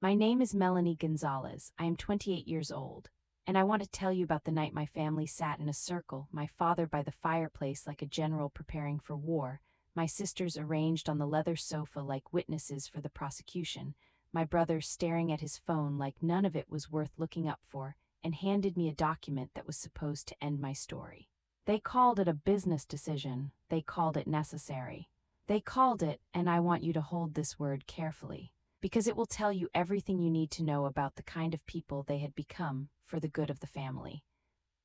My name is Melanie Gonzalez. I am 28 years old, and I want to tell you about the night my family sat in a circle, my father by the fireplace like a general preparing for war, my sisters arranged on the leather sofa like witnesses for the prosecution, my brother staring at his phone like none of it was worth looking up for, and handed me a document that was supposed to end my story. They called it a business decision. They called it necessary. They called it, and I want you to hold this word carefully, because it will tell you everything you need to know about the kind of people they had become for the good of the family.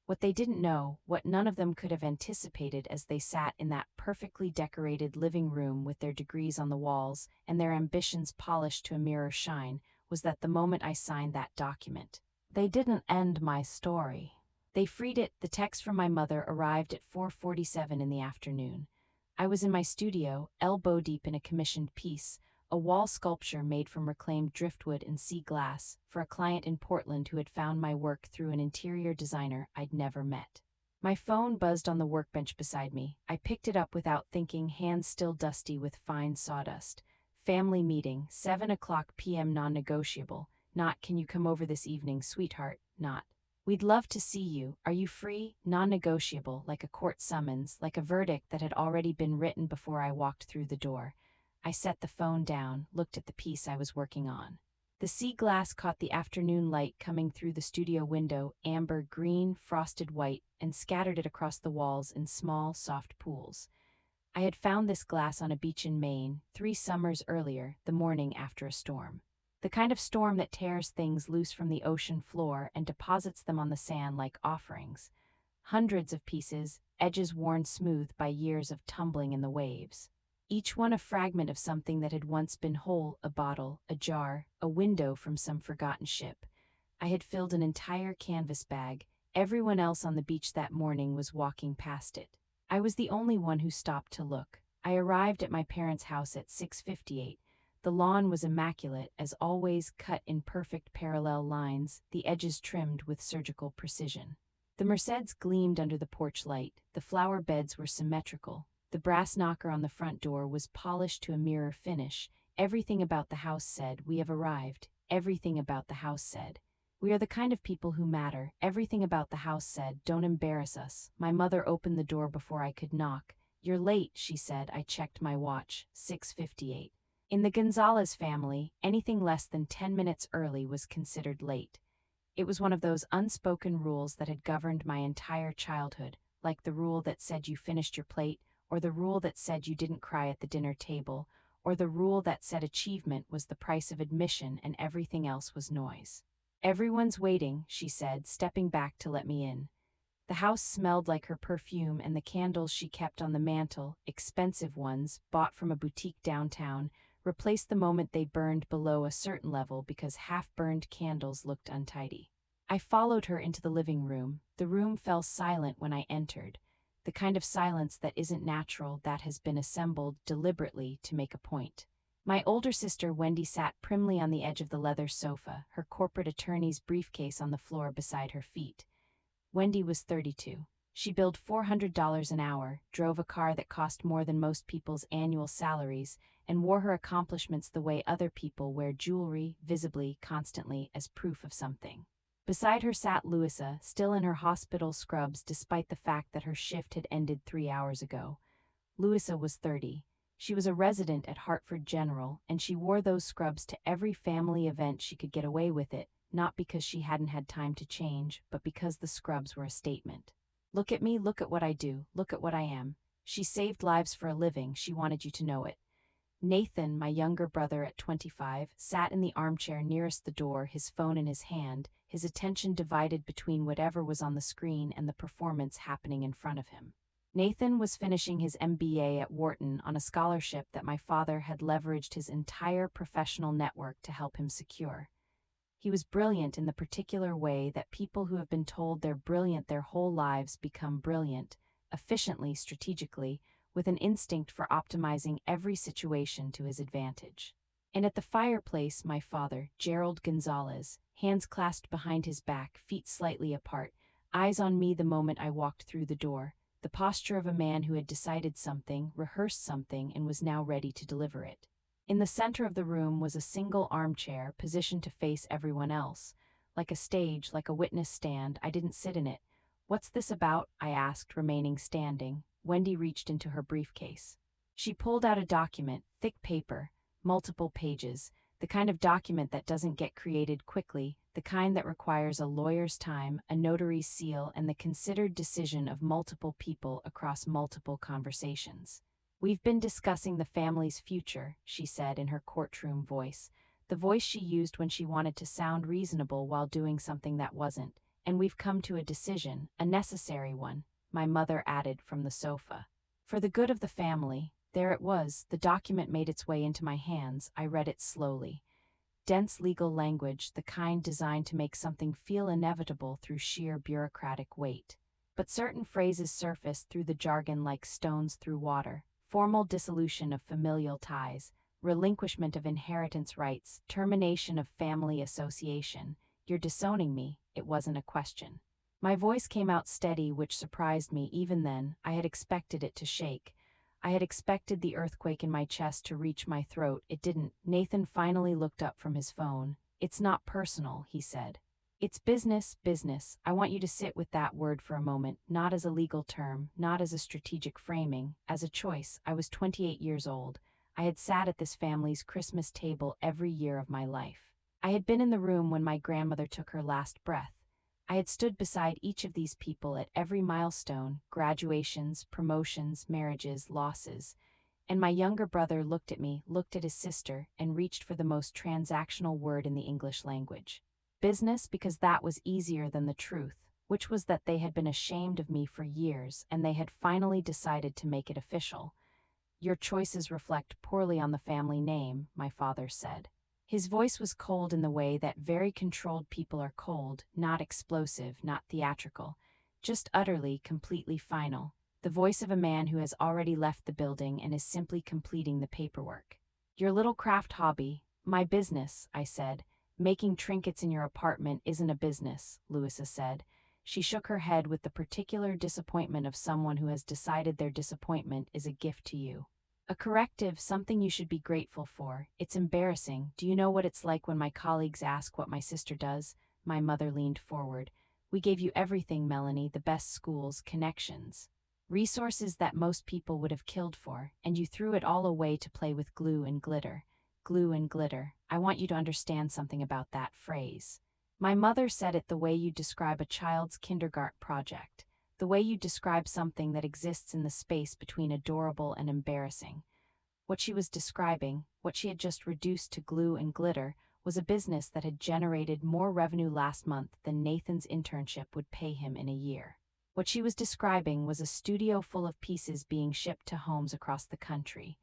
What they didn't know, what none of them could have anticipated as they sat in that perfectly decorated living room with their degrees on the walls and their ambitions polished to a mirror shine, was that the moment I signed that document, they didn't end my story. They freed it. The text from my mother arrived at 4:47 in the afternoon. I was in my studio, elbow deep in a commissioned piece, a wall sculpture made from reclaimed driftwood and sea glass, for a client in Portland who had found my work through an interior designer I'd never met. My phone buzzed on the workbench beside me. I picked it up without thinking, hands still dusty with fine sawdust. Family meeting, 7 p.m. non-negotiable. Not, can you come over this evening, sweetheart? Not, we'd love to see you. Are you free? Non-negotiable, like a court summons, like a verdict that had already been written before I walked through the door. I set the phone down, looked at the piece I was working on. The sea glass caught the afternoon light coming through the studio window, amber, green, frosted white, and scattered it across the walls in small, soft pools. I had found this glass on a beach in Maine, 3 summers earlier, the morning after a storm. The kind of storm that tears things loose from the ocean floor and deposits them on the sand like offerings. Hundreds of pieces, edges worn smooth by years of tumbling in the waves. Each one a fragment of something that had once been whole, a bottle, a jar, a window from some forgotten ship. I had filled an entire canvas bag. Everyone else on the beach that morning was walking past it. I was the only one who stopped to look. I arrived at my parents' house at 6:58. The lawn was immaculate, as always, cut in perfect parallel lines, the edges trimmed with surgical precision. The Merceds gleamed under the porch light. The flower beds were symmetrical. The brass knocker on the front door was polished to a mirror finish. Everything about the house said, "We have arrived." Everything about the house said, "We are the kind of people who matter." Everything about the house said, "Don't embarrass us." My mother opened the door before I could knock. "You're late," she said. I checked my watch. 6:58. In the Gonzalez family, anything less than 10 minutes early was considered late. It was one of those unspoken rules that had governed my entire childhood, like the rule that said you finished your plate, or the rule that said you didn't cry at the dinner table, or the rule that said achievement was the price of admission and everything else was noise. "Everyone's waiting," she said, stepping back to let me in. The house smelled like her perfume, and the candles she kept on the mantel, expensive ones, bought from a boutique downtown, replaced the moment they burned below a certain level because half-burned candles looked untidy. I followed her into the living room. The room fell silent when I entered. The kind of silence that isn't natural, that has been assembled deliberately to make a point. My older sister Wendy sat primly on the edge of the leather sofa, her corporate attorney's briefcase on the floor beside her feet. Wendy was 32. She billed $400 an hour, drove a car that cost more than most people's annual salaries, and wore her accomplishments the way other people wear jewelry, visibly, constantly, as proof of something. Beside her sat Louisa, still in her hospital scrubs despite the fact that her shift had ended 3 hours ago. Louisa was 30. She was a resident at Hartford General, and she wore those scrubs to every family event she could get away with it, not because she hadn't had time to change, but because the scrubs were a statement. "Look at me, look at what I do, look at what I am." She saved lives for a living, she wanted you to know it. Nathan, my younger brother at 25, sat in the armchair nearest the door, his phone in his hand, his attention divided between whatever was on the screen and the performance happening in front of him. Nathan was finishing his MBA at Wharton on a scholarship that my father had leveraged his entire professional network to help him secure. He was brilliant in the particular way that people who have been told they're brilliant their whole lives become brilliant, efficiently, strategically, with an instinct for optimizing every situation to his advantage. And at the fireplace, my father, Gerald Gonzalez, hands clasped behind his back, feet slightly apart, eyes on me the moment I walked through the door, the posture of a man who had decided something, rehearsed something, and was now ready to deliver it. In the center of the room was a single armchair positioned to face everyone else. Like a stage, like a witness stand, I didn't sit in it. "What's this about?" I asked, remaining standing. Wendy reached into her briefcase. She pulled out a document, thick paper, multiple pages, the kind of document that doesn't get created quickly, the kind that requires a lawyer's time, a notary's seal, and the considered decision of multiple people across multiple conversations. "We've been discussing the family's future," she said in her courtroom voice, the voice she used when she wanted to sound reasonable while doing something that wasn't. "And we've come to a decision, a necessary one," my mother added from the sofa. "For the good of the family." There it was, the document made its way into my hands. I read it slowly. Dense legal language, the kind designed to make something feel inevitable through sheer bureaucratic weight. But certain phrases surfaced through the jargon like stones through water. Formal dissolution of familial ties, relinquishment of inheritance rights, termination of family association. "You're disowning me." It wasn't a question. My voice came out steady, which surprised me. Even then, I had expected it to shake. I had expected the earthquake in my chest to reach my throat. It didn't. Nathan finally looked up from his phone. "It's not personal," he said. "It's business, business." I want you to sit with that word for a moment, not as a legal term, not as a strategic framing, as a choice. I was 28 years old. I had sat at this family's Christmas table every year of my life. I had been in the room when my grandmother took her last breath. I had stood beside each of these people at every milestone, graduations, promotions, marriages, losses. And my younger brother looked at me, looked at his sister, and reached for the most transactional word in the English language. Business, because that was easier than the truth, which was that they had been ashamed of me for years, and they had finally decided to make it official. "Your choices reflect poorly on the family name," my father said. His voice was cold in the way that very controlled people are cold, not explosive, not theatrical, just utterly, completely final. The voice of a man who has already left the building and is simply completing the paperwork. "Your little craft hobby." "My business," I said. "Making trinkets in your apartment isn't a business," Louisa said. She shook her head with the particular disappointment of someone who has decided their disappointment is a gift to you. "A corrective, something you should be grateful for. It's embarrassing. Do you know what it's like when my colleagues ask what my sister does?" My mother leaned forward. "We gave you everything, Melanie, the best schools, connections, resources that most people would have killed for, and you threw it all away to play with glue and glitter." Glue and glitter. I want you to understand something about that phrase. My mother said it the way you describe a child's kindergarten project. The way you describe something that exists in the space between adorable and embarrassing. What she was describing, what she had just reduced to glue and glitter, was a business that had generated more revenue last month than Nathan's internship would pay him in a year. What she was describing was a studio full of pieces being shipped to homes across the country.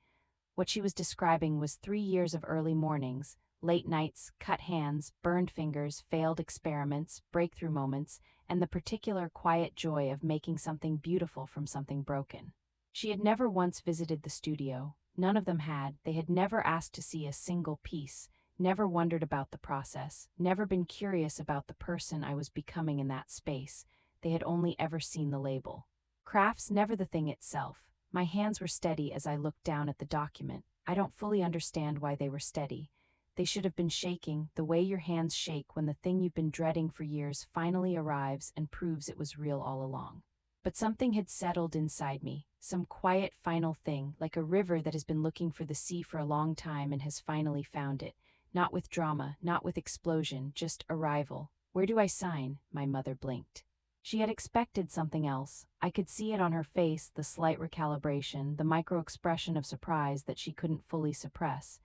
What she was describing was 3 years of early mornings, late nights, cut hands, burned fingers, failed experiments, breakthrough moments, and the particular quiet joy of making something beautiful from something broken. She had never once visited the studio. None of them had. They had never asked to see a single piece, never wondered about the process, never been curious about the person I was becoming in that space. They had only ever seen the label. Crafts, never the thing itself. My hands were steady as I looked down at the document. I don't fully understand why they were steady. They should have been shaking, the way your hands shake when the thing you've been dreading for years finally arrives and proves it was real all along. But something had settled inside me, some quiet final thing, like a river that has been looking for the sea for a long time and has finally found it. Not with drama, not with explosion, just arrival. "Where do I sign?" My mother blinked. She had expected something else. I could see it on her face, the slight recalibration, the micro-expression of surprise that she couldn't fully suppress.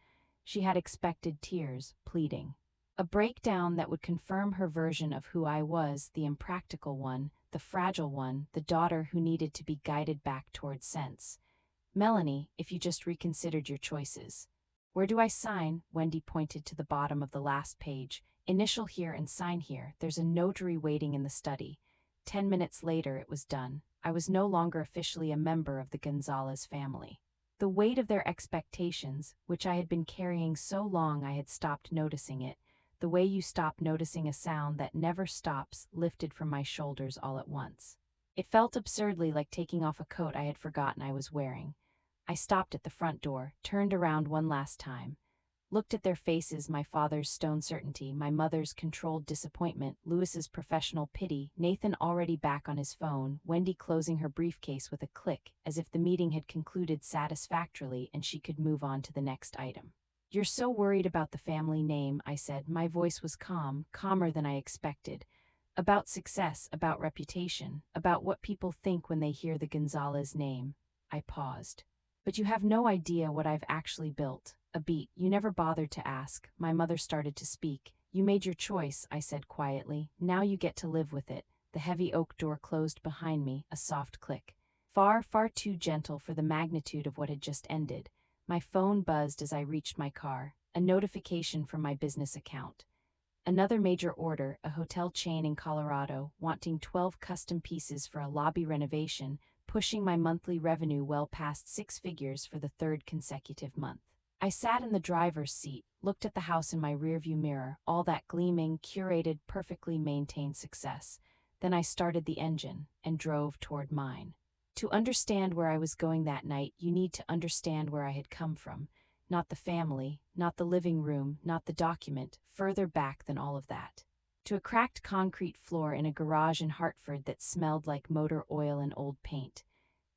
She had expected tears, pleading. A breakdown that would confirm her version of who I was, the impractical one, the fragile one, the daughter who needed to be guided back towards sense. "Melanie, if you just reconsidered your choices." "Where do I sign?" Wendy pointed to the bottom of the last page. "Initial here and sign here. There's a notary waiting in the study." 10 minutes later it was done. I was no longer officially a member of the Gonzalez family. The weight of their expectations, which I had been carrying so long I had stopped noticing it, the way you stop noticing a sound that never stops, lifted from my shoulders all at once. It felt absurdly like taking off a coat I had forgotten I was wearing. I stopped at the front door, turned around one last time. Looked at their faces, my father's stone certainty, my mother's controlled disappointment, Louis's professional pity, Nathan already back on his phone, Wendy closing her briefcase with a click, as if the meeting had concluded satisfactorily and she could move on to the next item. "You're so worried about the family name," I said. My voice was calm, calmer than I expected. "About success, about reputation, about what people think when they hear the Gonzalez name." I paused. "But you have no idea what I've actually built." A beat. "You never bothered to ask." My mother started to speak. "You made your choice," I said quietly. "Now you get to live with it." The heavy oak door closed behind me, a soft click. Far, far too gentle for the magnitude of what had just ended. My phone buzzed as I reached my car. A notification from my business account. Another major order, a hotel chain in Colorado, wanting 12 custom pieces for a lobby renovation, pushing my monthly revenue well past 6 figures for the third consecutive month. I sat in the driver's seat, looked at the house in my rearview mirror, all that gleaming, curated, perfectly maintained success. Then I started the engine and drove toward mine. To understand where I was going that night, you need to understand where I had come from. Not the family, not the living room, not the document, further back than all of that. To a cracked concrete floor in a garage in Hartford that smelled like motor oil and old paint.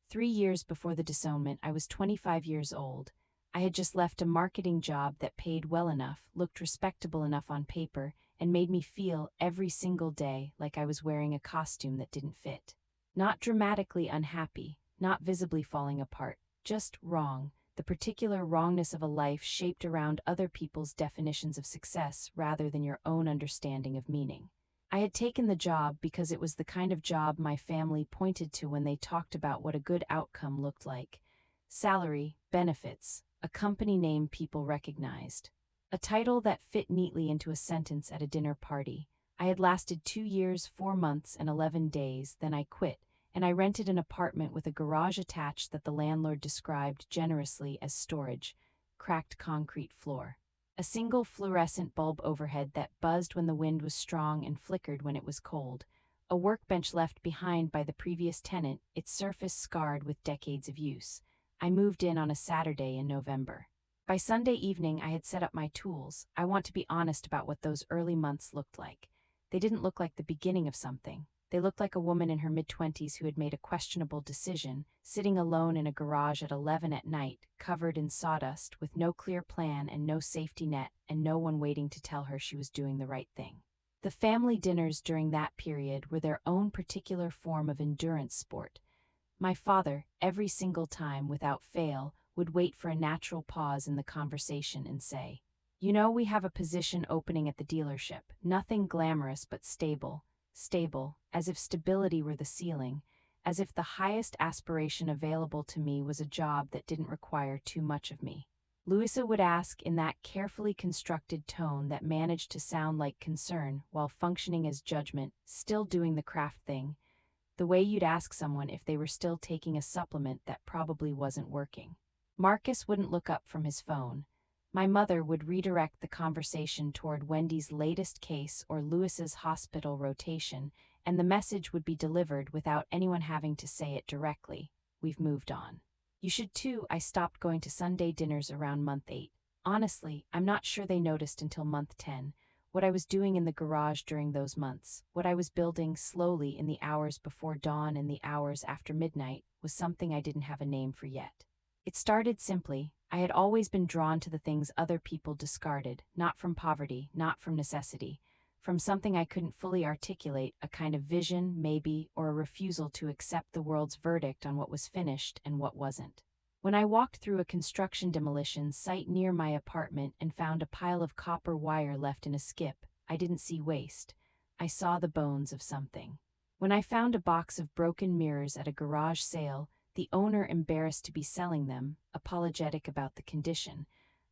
3 years before the disownment, I was 25 years old. I had just left a marketing job that paid well enough, looked respectable enough on paper, and made me feel every single day like I was wearing a costume that didn't fit. Not dramatically unhappy, not visibly falling apart, just wrong, the particular wrongness of a life shaped around other people's definitions of success rather than your own understanding of meaning. I had taken the job because it was the kind of job my family pointed to when they talked about what a good outcome looked like. Salary, benefits, a company name people recognized. A title that fit neatly into a sentence at a dinner party. I had lasted 2 years, 4 months, and 11 days, then I quit, and I rented an apartment with a garage attached that the landlord described generously as storage. Cracked concrete floor. A single fluorescent bulb overhead that buzzed when the wind was strong and flickered when it was cold. A workbench left behind by the previous tenant, its surface scarred with decades of use. I moved in on a Saturday in November. By Sunday evening, I had set up my tools. I want to be honest about what those early months looked like. They didn't look like the beginning of something. They looked like a woman in her mid-20s who had made a questionable decision, sitting alone in a garage at 11 at night, covered in sawdust, with no clear plan and no safety net, and no one waiting to tell her she was doing the right thing. The family dinners during that period were their own particular form of endurance sport. My father, every single time, without fail, would wait for a natural pause in the conversation and say, "You know, we have a position opening at the dealership. Nothing glamorous but stable. Stable, as if stability were the ceiling, as if the highest aspiration available to me was a job that didn't require too much of me." Louisa would ask in that carefully constructed tone that managed to sound like concern while functioning as judgment, still doing the craft thing. The way you'd ask someone if they were still taking a supplement that probably wasn't working. Marcus wouldn't look up from his phone. My mother would redirect the conversation toward Wendy's latest case or Louis's hospital rotation, and the message would be delivered without anyone having to say it directly. "We've moved on." "You should too." I stopped going to Sunday dinners around month 8. Honestly, I'm not sure they noticed until month 10. What I was doing in the garage during those months, what I was building slowly in the hours before dawn and the hours after midnight, was something I didn't have a name for yet. It started simply. I had always been drawn to the things other people discarded, not from poverty, not from necessity, from something I couldn't fully articulate, a kind of vision, maybe, or a refusal to accept the world's verdict on what was finished and what wasn't. When I walked through a construction demolition site near my apartment and found a pile of copper wire left in a skip, I didn't see waste. I saw the bones of something. When I found a box of broken mirrors at a garage sale, the owner embarrassed to be selling them, apologetic about the condition,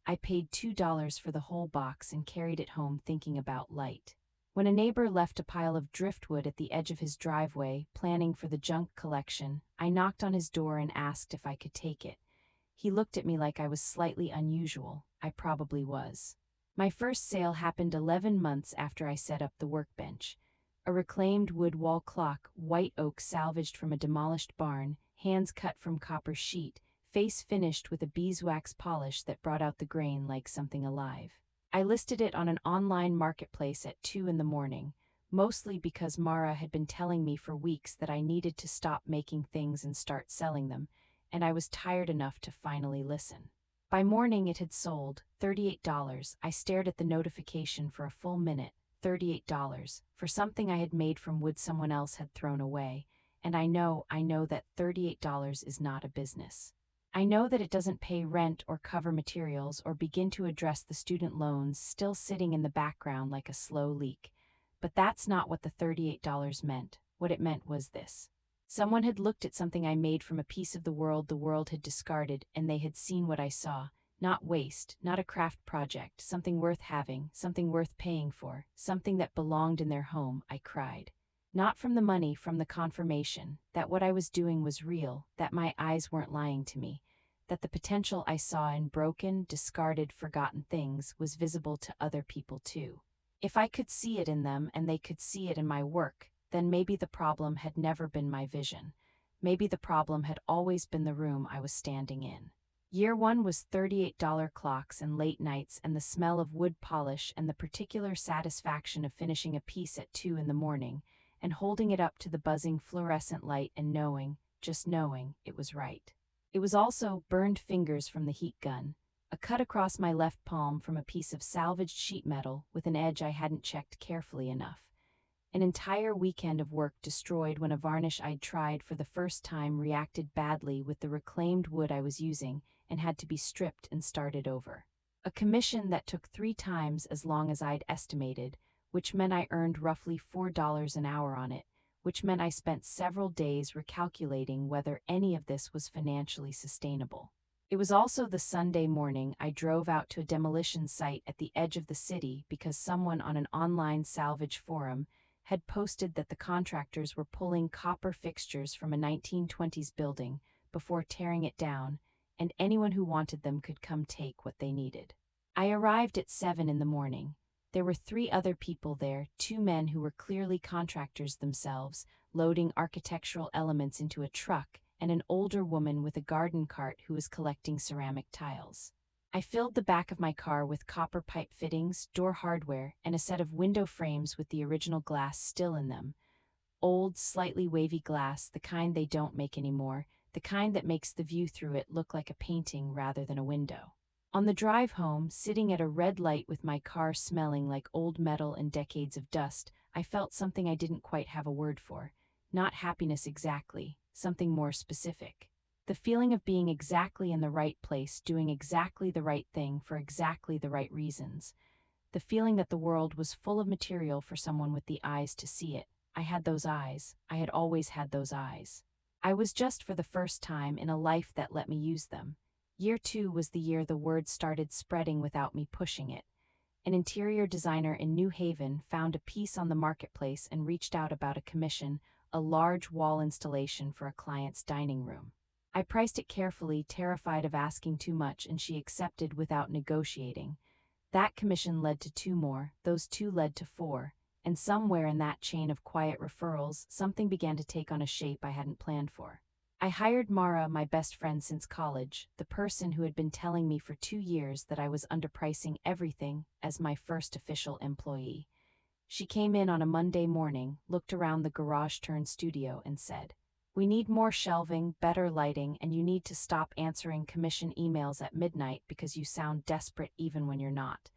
I paid $2 for the whole box and carried it home thinking about light. When a neighbor left a pile of driftwood at the edge of his driveway, planning for the junk collection, I knocked on his door and asked if I could take it. He looked at me like I was slightly unusual. I probably was. My first sale happened 11 months after I set up the workbench. A reclaimed wood wall clock, white oak salvaged from a demolished barn, hands cut from copper sheet, face finished with a beeswax polish that brought out the grain like something alive. I listed it on an online marketplace at 2 in the morning, mostly because Mara had been telling me for weeks that I needed to stop making things and start selling them, and I was tired enough to finally listen. By morning it had sold, $38. I stared at the notification for a full minute. $38 for something I had made from wood someone else had thrown away, and I know that $38 is not a business. I know that it doesn't pay rent or cover materials or begin to address the student loans still sitting in the background like a slow leak. But that's not what the $38 meant. What it meant was this. Someone had looked at something I made from a piece of the world had discarded, and they had seen what I saw. Not waste, not a craft project, something worth having, something worth paying for, something that belonged in their home, I cried. Not from the money, from the confirmation that what I was doing was real, that my eyes weren't lying to me, that the potential I saw in broken, discarded, forgotten things was visible to other people too. If I could see it in them and they could see it in my work, then maybe the problem had never been my vision. Maybe the problem had always been the room I was standing in. Year one was $38 clocks and late nights and the smell of wood polish and the particular satisfaction of finishing a piece at 2 in the morning and holding it up to the buzzing fluorescent light and knowing, just knowing, it was right. It was also burned fingers from the heat gun, a cut across my left palm from a piece of salvaged sheet metal with an edge I hadn't checked carefully enough. An entire weekend of work destroyed when a varnish I'd tried for the first time reacted badly with the reclaimed wood I was using and had to be stripped and started over. A commission that took 3 times as long as I'd estimated, which meant I earned roughly $4 an hour on it, which meant I spent several days recalculating whether any of this was financially sustainable. It was also the Sunday morning I drove out to a demolition site at the edge of the city because someone on an online salvage forum had posted that the contractors were pulling copper fixtures from a 1920s building before tearing it down, and anyone who wanted them could come take what they needed. I arrived at 7 in the morning. There were 3 other people there, 2 men who were clearly contractors themselves, loading architectural elements into a truck, and an older woman with a garden cart who was collecting ceramic tiles. I filled the back of my car with copper pipe fittings, door hardware, and a set of window frames with the original glass still in them. Old, slightly wavy glass, the kind they don't make anymore, the kind that makes the view through it look like a painting rather than a window. On the drive home, sitting at a red light with my car smelling like old metal and decades of dust, I felt something I didn't quite have a word for. Not happiness exactly, something more specific. The feeling of being exactly in the right place, doing exactly the right thing for exactly the right reasons. The feeling that the world was full of material for someone with the eyes to see it. I had those eyes. I had always had those eyes. I was just for the first time in a life that let me use them. Year 2 was the year the word started spreading without me pushing it. An interior designer in New Haven found a piece on the marketplace and reached out about a commission, a large wall installation for a client's dining room. I priced it carefully, terrified of asking too much, and she accepted without negotiating. That commission led to 2 more, those 2 led to 4, and somewhere in that chain of quiet referrals, something began to take on a shape I hadn't planned for. I hired Mara, my best friend since college, the person who had been telling me for 2 years that I was underpricing everything, as my first official employee. She came in on a Monday morning, looked around the garage-turned-studio, and said, "We need more shelving, better lighting, and you need to stop answering commission emails at midnight because you sound desperate even when you're not."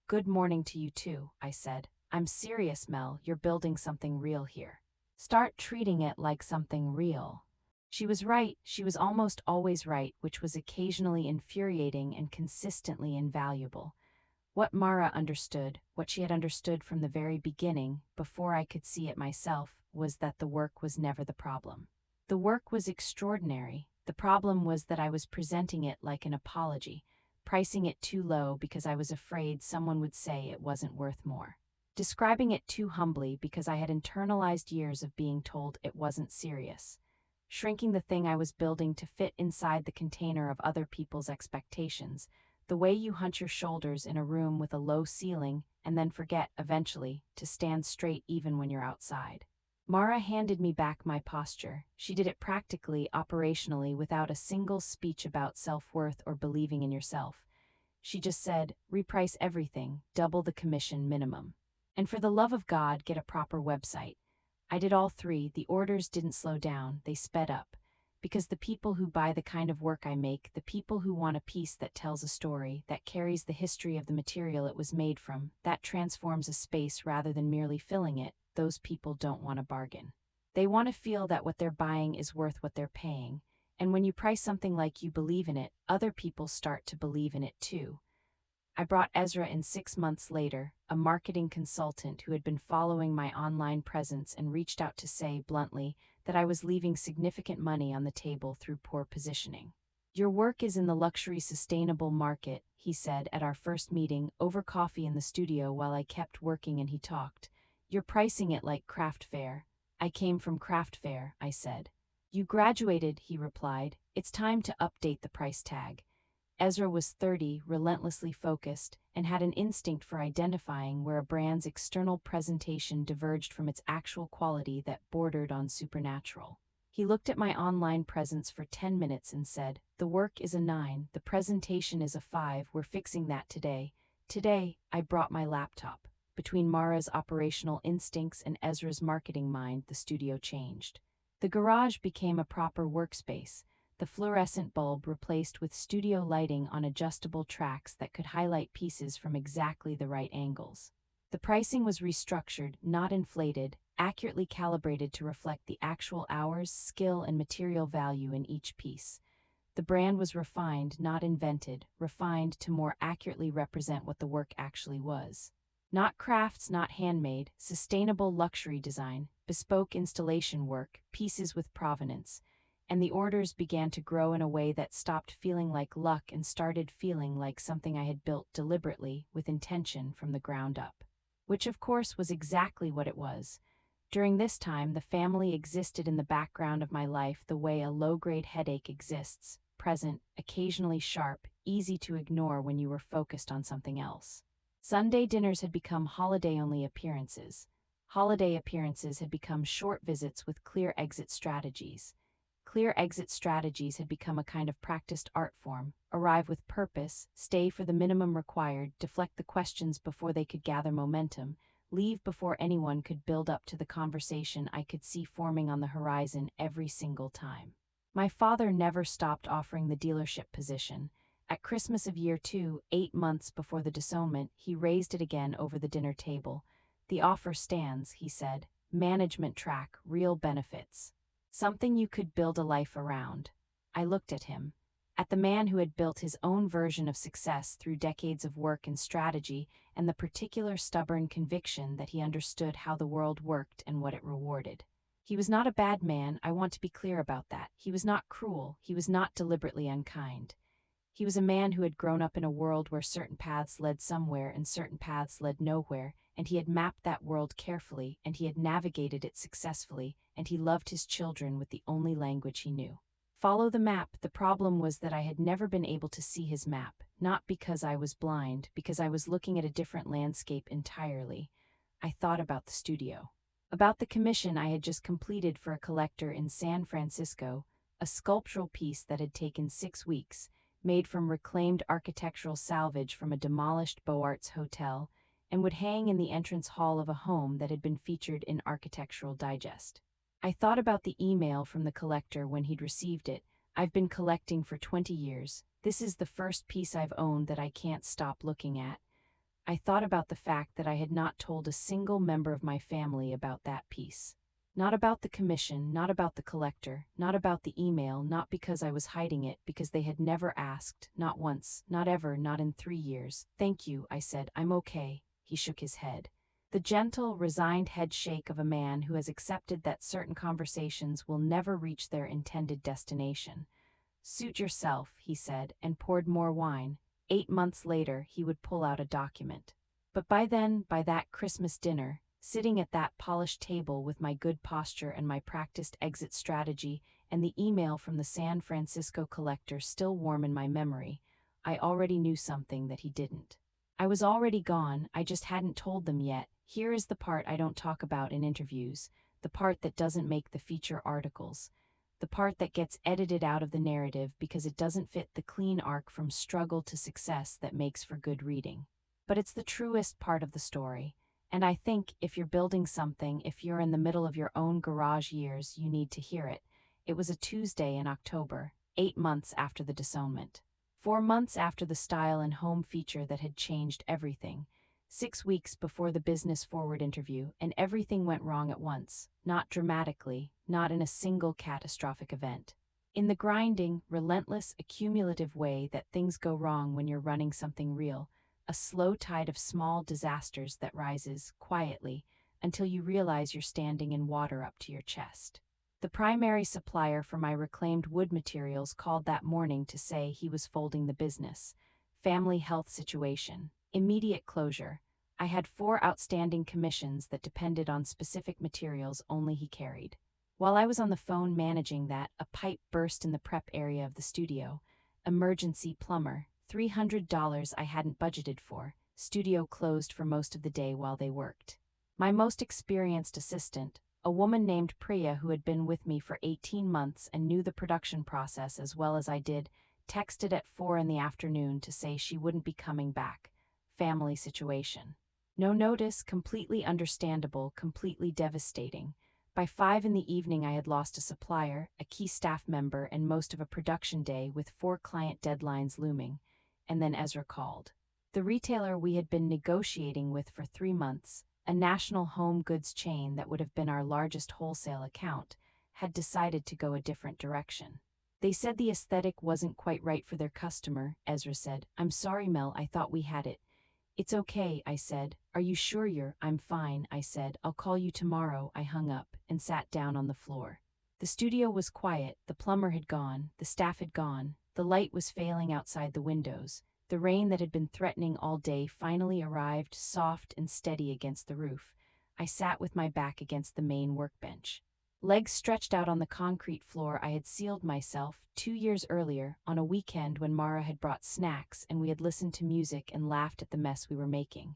"Good morning to you too," I said. "I'm serious, Mel, you're building something real here. Start treating it like something real." She was right, she was almost always right, which was occasionally infuriating and consistently invaluable. What Mara understood, what she had understood from the very beginning, before I could see it myself, was that the work was never the problem. The work was extraordinary. The problem was that I was presenting it like an apology, pricing it too low because I was afraid someone would say it wasn't worth more. Describing it too humbly because I had internalized years of being told it wasn't serious. Shrinking the thing I was building to fit inside the container of other people's expectations, the way you hunch your shoulders in a room with a low ceiling and then forget, eventually, to stand straight even when you're outside. Mara handed me back my posture. She did it practically, operationally, without a single speech about self-worth or believing in yourself. She just said, reprice everything, double the commission minimum. And for the love of God, get a proper website. I did all three. The orders didn't slow down, they sped up. Because the people who buy the kind of work I make, the people who want a piece that tells a story, that carries the history of the material it was made from, that transforms a space rather than merely filling it, those people don't want a bargain. They want to feel that what they're buying is worth what they're paying. And when you price something like you believe in it, other people start to believe in it too. I brought Ezra in 6 months later, a marketing consultant who had been following my online presence and reached out to say, bluntly, that I was leaving significant money on the table through poor positioning. Your work is in the luxury sustainable market, he said at our first meeting, over coffee in the studio while I kept working and he talked. You're pricing it like craft fare. I came from craft fare, I said. You graduated, he replied. It's time to update the price tag. Ezra was 30, relentlessly focused, and had an instinct for identifying where a brand's external presentation diverged from its actual quality that bordered on supernatural. He looked at my online presence for 10 minutes and said, the work is a 9, the presentation is a 5, we're fixing that today. Today, I brought my laptop. Between Mara's operational instincts and Ezra's marketing mind, the studio changed. The garage became a proper workspace. The fluorescent bulb replaced with studio lighting on adjustable tracks that could highlight pieces from exactly the right angles. The pricing was restructured, not inflated, accurately calibrated to reflect the actual hours, skill, and material value in each piece. The brand was refined, not invented, refined to more accurately represent what the work actually was. Not crafts, not handmade, sustainable luxury design, bespoke installation work, pieces with provenance. And the orders began to grow in a way that stopped feeling like luck and started feeling like something I had built deliberately, with intention, from the ground up. Which of course was exactly what it was. During this time, the family existed in the background of my life the way a low-grade headache exists, present, occasionally sharp, easy to ignore when you were focused on something else. Sunday dinners had become holiday-only appearances. Holiday appearances had become short visits with clear exit strategies. Clear exit strategies had become a kind of practiced art form. Arrive with purpose, stay for the minimum required, deflect the questions before they could gather momentum, leave before anyone could build up to the conversation I could see forming on the horizon every single time. My father never stopped offering the dealership position. At Christmas of year 2, 8 months before the disownment, he raised it again over the dinner table. The offer stands, he said. Management track, real benefits. Something you could build a life around. I looked at him. At the man who had built his own version of success through decades of work and strategy, and the particular stubborn conviction that he understood how the world worked and what it rewarded. He was not a bad man, I want to be clear about that. He was not cruel, he was not deliberately unkind. He was a man who had grown up in a world where certain paths led somewhere and certain paths led nowhere, and he had mapped that world carefully, and he had navigated it successfully, and he loved his children with the only language he knew. Follow the map. The problem was that I had never been able to see his map, not because I was blind, because I was looking at a different landscape entirely. I thought about the studio. About the commission I had just completed for a collector in San Francisco, a sculptural piece that had taken 6 weeks, made from reclaimed architectural salvage from a demolished Beaux-Arts hotel, and would hang in the entrance hall of a home that had been featured in Architectural Digest. I thought about the email from the collector when he'd received it. I've been collecting for 20 years. This is the first piece I've owned that I can't stop looking at. I thought about the fact that I had not told a single member of my family about that piece. Not about the commission, not about the collector, not about the email, not because I was hiding it, because they had never asked, not once, not ever, not in 3 years. Thank you, I said, I'm okay. He shook his head. The gentle, resigned head shake of a man who has accepted that certain conversations will never reach their intended destination. Suit yourself, he said, and poured more wine. 8 months later, he would pull out a document. But by then, by that Christmas dinner, sitting at that polished table with my good posture and my practiced exit strategy and the email from the San Francisco collector still warm in my memory, I already knew something that he didn't. I was already gone, I just hadn't told them yet. Here is the part I don't talk about in interviews. the part that doesn't make the feature articles, the part that gets edited out of the narrative because it doesn't fit the clean arc from struggle to success that makes for good reading. But it's the truest part of the story, and I think if you're building something, if you're in the middle of your own garage years, you need to hear it. It was a Tuesday in October, 8 months after the disownment. 4 months after the style and home feature that had changed everything. 6 weeks before the business forward interview, and everything went wrong at once, not dramatically, not in a single catastrophic event. In the grinding, relentless, accumulative way that things go wrong when you're running something real, a slow tide of small disasters that rises, quietly, until you realize you're standing in water up to your chest. The primary supplier for my reclaimed wood materials called that morning to say he was folding the business. Family health situation. Immediate closure. I had 4 outstanding commissions that depended on specific materials only he carried. While I was on the phone managing that, a pipe burst in the prep area of the studio. Emergency plumber. $300 I hadn't budgeted for. Studio closed for most of the day while they worked. My most experienced assistant, a woman named Priya who had been with me for 18 months and knew the production process as well as I did, texted at 4 in the afternoon to say she wouldn't be coming back. Family situation. No notice, completely understandable, completely devastating. By 5 in the evening I had lost a supplier, a key staff member, and most of a production day with 4 client deadlines looming. And then Ezra called. The retailer we had been negotiating with for 3 months, a national home goods chain that would have been our largest wholesale account, had decided to go a different direction. They said the aesthetic wasn't quite right for their customer, Ezra said. "I'm sorry, Mel, I thought we had it." "It's okay," I said. "Are you sure I'm fine," I said. "I'll call you tomorrow." I hung up and sat down on the floor. The studio was quiet, the plumber had gone, the staff had gone, the light was failing outside the windows. The rain that had been threatening all day finally arrived, soft and steady against the roof. I sat with my back against the main workbench. Legs stretched out on the concrete floor. I had sealed myself 2 years earlier on a weekend when Mara had brought snacks and we had listened to music and laughed at the mess we were making.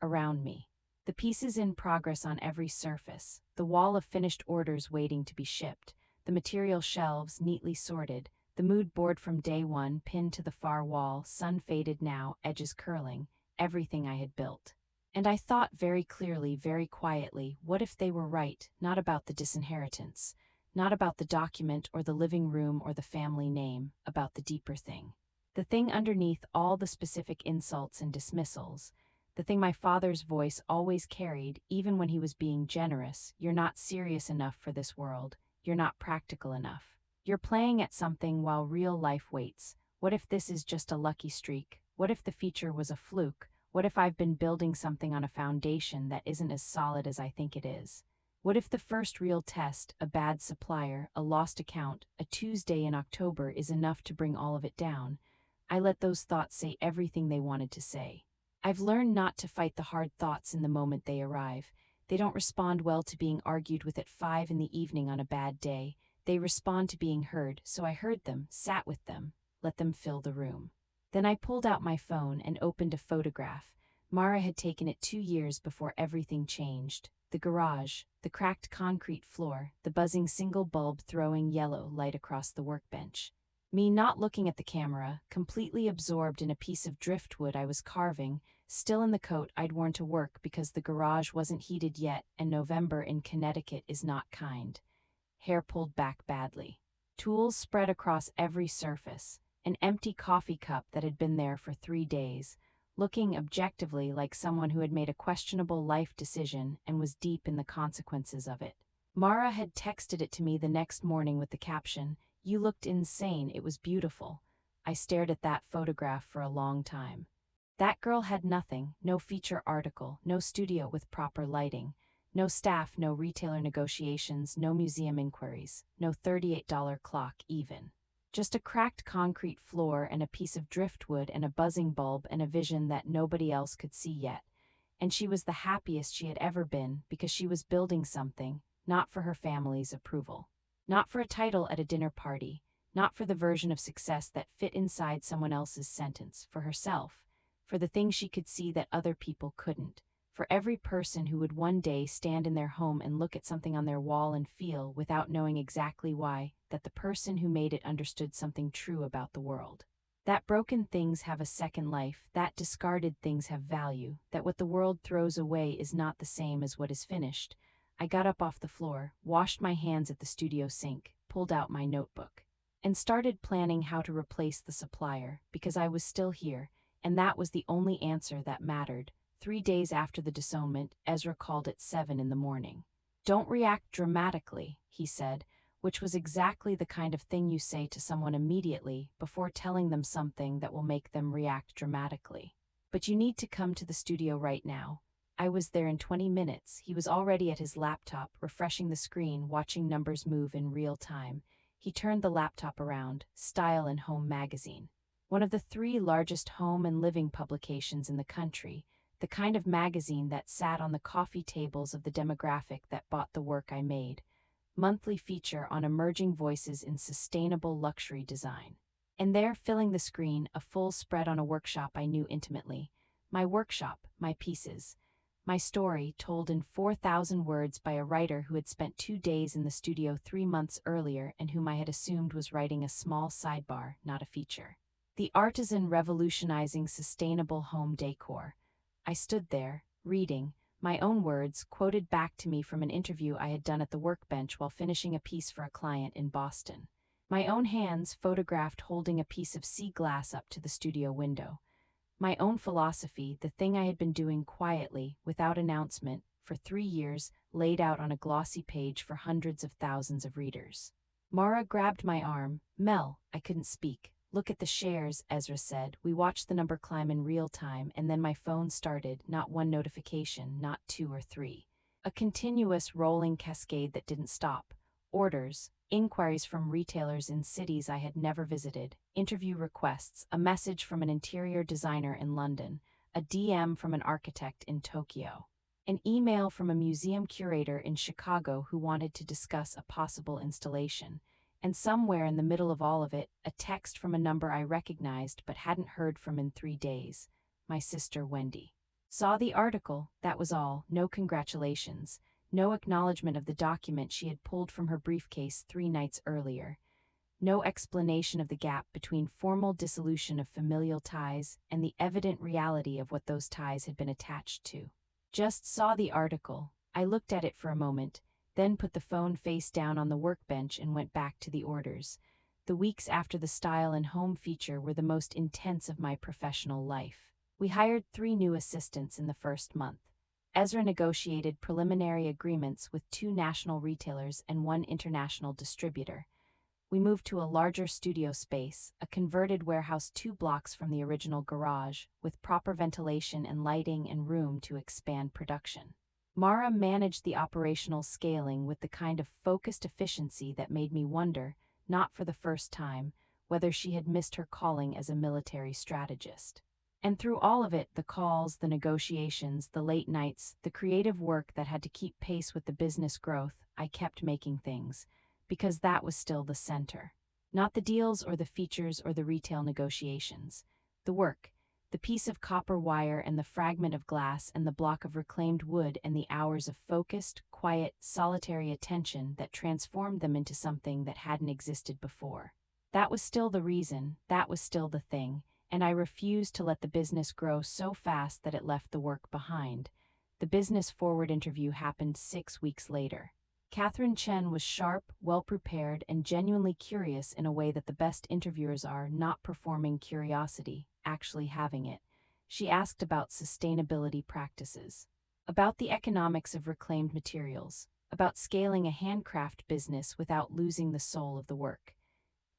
Around me. The pieces in progress on every surface, the wall of finished orders waiting to be shipped, the material shelves neatly sorted, the mood board from day one pinned to the far wall, sun faded now, edges curling, everything I had built. And I thought very clearly, very quietly, what if they were right, not about the disinheritance, not about the document or the living room or the family name, about the deeper thing. The thing underneath all the specific insults and dismissals, the thing my father's voice always carried, even when he was being generous. "You're not serious enough for this world. You're not practical enough. You're playing at something while real life waits. What if this is just a lucky streak? What if the feature was a fluke? What if I've been building something on a foundation that isn't as solid as I think it is? What if the first real test, a bad supplier, a lost account, a Tuesday in October, is enough to bring all of it down?" I let those thoughts say everything they wanted to say. I've learned not to fight the hard thoughts in the moment they arrive. They don't respond well to being argued with at 5 in the evening on a bad day. They respond to being heard, so I heard them, sat with them, let them fill the room. Then I pulled out my phone and opened a photograph. Mara had taken it 2 years before everything changed. The garage, the cracked concrete floor, the buzzing single bulb throwing yellow light across the workbench. Me not looking at the camera, completely absorbed in a piece of driftwood I was carving, still in the coat I'd worn to work because the garage wasn't heated yet and November in Connecticut is not kind. Hair pulled back badly. Tools spread across every surface. An empty coffee cup that had been there for 3 days, looking objectively like someone who had made a questionable life decision and was deep in the consequences of it. Mara had texted it to me the next morning with the caption, "You looked insane, it was beautiful." I stared at that photograph for a long time. That girl had nothing, no feature article, no studio with proper lighting, no staff, no retailer negotiations, no museum inquiries, no $38 clock even. Just a cracked concrete floor and a piece of driftwood and a buzzing bulb and a vision that nobody else could see yet. And she was the happiest she had ever been because she was building something, not for her family's approval. Not for a title at a dinner party, not for the version of success that fit inside someone else's sentence, for herself, for the thing she could see that other people couldn't, for every person who would one day stand in their home and look at something on their wall and feel, without knowing exactly why, that the person who made it understood something true about the world. That broken things have a second life, that discarded things have value, that what the world throws away is not the same as what is finished. I got up off the floor, washed my hands at the studio sink, pulled out my notebook, and started planning how to replace the supplier, because I was still here, and that was the only answer that mattered. 3 days after the disownment, Ezra called at 7 in the morning. "Don't react dramatically," he said, which was exactly the kind of thing you say to someone immediately before telling them something that will make them react dramatically. "But you need to come to the studio right now." I was there in 20 minutes. He was already at his laptop, refreshing the screen, watching numbers move in real time. He turned the laptop around, Style and Home magazine. One of the 3 largest home and living publications in the country, the kind of magazine that sat on the coffee tables of the demographic that bought the work I made. Monthly feature on emerging voices in sustainable luxury design. And there, filling the screen, a full spread on a workshop I knew intimately. My workshop, my pieces. My story, told in 4,000 words by a writer who had spent 2 days in the studio 3 months earlier and whom I had assumed was writing a small sidebar, not a feature. The artisan revolutionizing sustainable home decor. I stood there, reading, my own words quoted back to me from an interview I had done at the workbench while finishing a piece for a client in Boston. My own hands photographed holding a piece of sea glass up to the studio window. My own philosophy, the thing I had been doing quietly, without announcement, for 3 years, laid out on a glossy page for hundreds of thousands of readers. Mara grabbed my arm. "Mel," I couldn't speak. "Look at the shares," Ezra said. We watched the number climb in real time, and then my phone started, not one notification, not 2 or 3. A continuous rolling cascade that didn't stop. Orders, inquiries from retailers in cities I had never visited, interview requests, a message from an interior designer in London, a DM from an architect in Tokyo, an email from a museum curator in Chicago who wanted to discuss a possible installation, and somewhere in the middle of all of it, a text from a number I recognized but hadn't heard from in 3 days, my sister Wendy. Saw the article, that was all, no congratulations. No acknowledgement of the document she had pulled from her briefcase 3 nights earlier. No explanation of the gap between formal dissolution of familial ties and the evident reality of what those ties had been attached to. Just saw the article. I looked at it for a moment, then put the phone face down on the workbench and went back to the orders. The weeks after the Style and Home feature were the most intense of my professional life. We hired 3 new assistants in the first month. Ezra negotiated preliminary agreements with 2 national retailers and 1 international distributor. We moved to a larger studio space, a converted warehouse 2 blocks from the original garage, with proper ventilation and lighting and room to expand production. Mara managed the operational scaling with the kind of focused efficiency that made me wonder, not for the first time, whether she had missed her calling as a military strategist. And through all of it, the calls, the negotiations, the late nights, the creative work that had to keep pace with the business growth, I kept making things, because that was still the center. Not the deals or the features or the retail negotiations. The work, the piece of copper wire and the fragment of glass and the block of reclaimed wood and the hours of focused, quiet, solitary attention that transformed them into something that hadn't existed before. That was still the reason, that was still the thing, and I refused to let the business grow so fast that it left the work behind. The business forward interview happened 6 weeks later. Catherine Chen was sharp, well-prepared, and genuinely curious in a way that the best interviewers are, not performing curiosity, actually having it. She asked about sustainability practices, about the economics of reclaimed materials, about scaling a handcraft business without losing the soul of the work.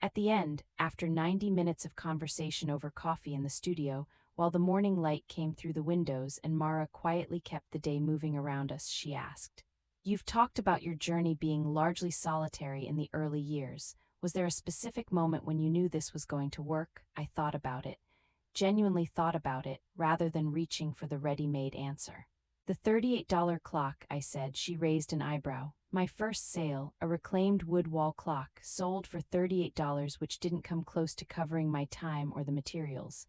At the end, after 90 minutes of conversation over coffee in the studio, while the morning light came through the windows and Mara quietly kept the day moving around us, she asked, "You've talked about your journey being largely solitary in the early years. Was there a specific moment when you knew this was going to work?" I thought about it, genuinely thought about it, rather than reaching for the ready-made answer. "The $38 clock," I said. She raised an eyebrow. "My first sale, a reclaimed wood wall clock, sold for $38, which didn't come close to covering my time or the materials."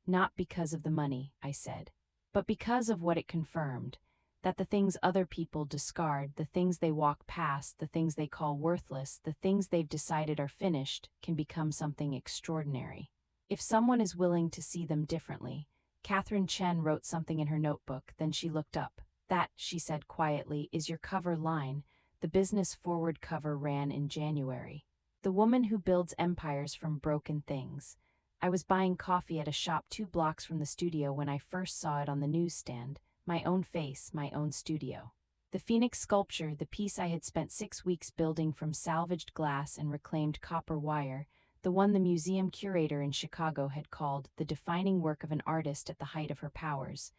"Not because of the money," I said. but because of what it confirmed, that the things other people discard, the things they walk past, the things they call worthless, the things they've decided are finished, can become something extraordinary. If someone is willing to see them differently. Catherine Chen wrote something in her notebook, then she looked up. That, she said quietly, is your cover line. The business forward cover ran in January. The woman who builds empires from broken things. I was buying coffee at a shop 2 blocks from the studio when I first saw it on the newsstand. My own face, my own studio. The Phoenix sculpture, the piece I had spent 6 weeks building from salvaged glass and reclaimed copper wire, the one the museum curator in Chicago had called the defining work of an artist at the height of her powers,